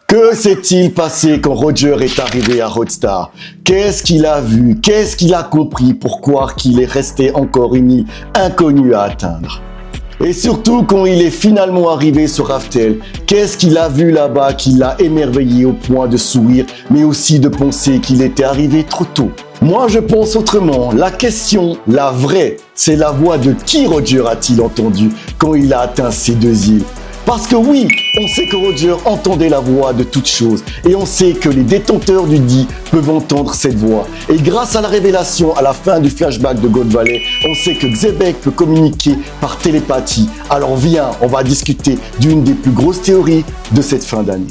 Que s'est-il passé quand Roger est arrivé à Rockstar? Qu'est-ce qu'il a vu? Qu'est-ce qu'il a compris pour croire qu'il est resté encore une île inconnue à atteindre? Et surtout, quand il est finalement arrivé sur Raftel, qu'est-ce qu'il a vu là-bas qui l'a émerveillé au point de sourire, mais aussi de penser qu'il était arrivé trop tôt? Moi, je pense autrement. La question, la vraie, c'est la voix de qui Roger a-t-il entendu quand il a atteint ces deux îles? Parce que oui, on sait que Roger entendait la voix de toutes choses et on sait que les détenteurs du dit peuvent entendre cette voix. Et grâce à la révélation à la fin du flashback de God Valley, on sait que Xebec peut communiquer par télépathie. Alors viens, on va discuter d'une des plus grosses théories de cette fin d'année.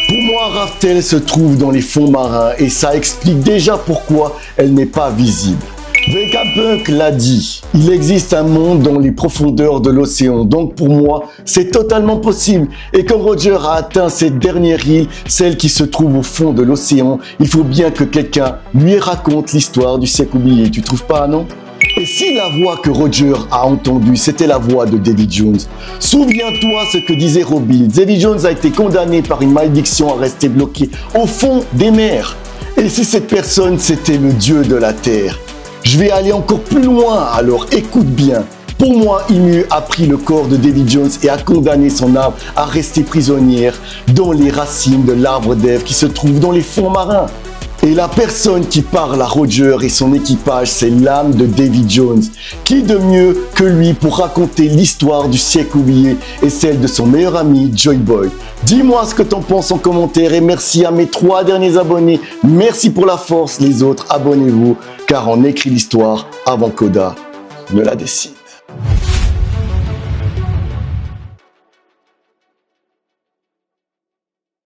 Pour moi, Raftel se trouve dans les fonds marins et ça explique déjà pourquoi elle n'est pas visible. Vegapunk l'a dit, il existe un monde dans les profondeurs de l'océan, donc pour moi, c'est totalement possible. Et quand Roger a atteint cette dernière île, celle qui se trouve au fond de l'océan, il faut bien que quelqu'un lui raconte l'histoire du siècle oublié, tu trouves pas, non? Et si la voix que Roger a entendue, c'était la voix de Davy Jones? Souviens-toi ce que disait Robin. Davy Jones a été condamné par une malédiction à rester bloqué au fond des mers. Et si cette personne, c'était le dieu de la terre? Je vais aller encore plus loin, alors écoute bien. Pour moi, Ymue a pris le corps de Davy Jones et a condamné son âme à rester prisonnière dans les racines de l'arbre d'Ève qui se trouve dans les fonds marins. Et la personne qui parle à Roger et son équipage, c'est l'âme de Davy Jones. Qui de mieux que lui pour raconter l'histoire du siècle oublié et celle de son meilleur ami, Joy Boy. Dis-moi ce que t'en penses en commentaire et merci à mes 3 derniers abonnés. Merci pour la force, les autres, abonnez-vous, car on écrit l'histoire avant qu'Oda ne la décide.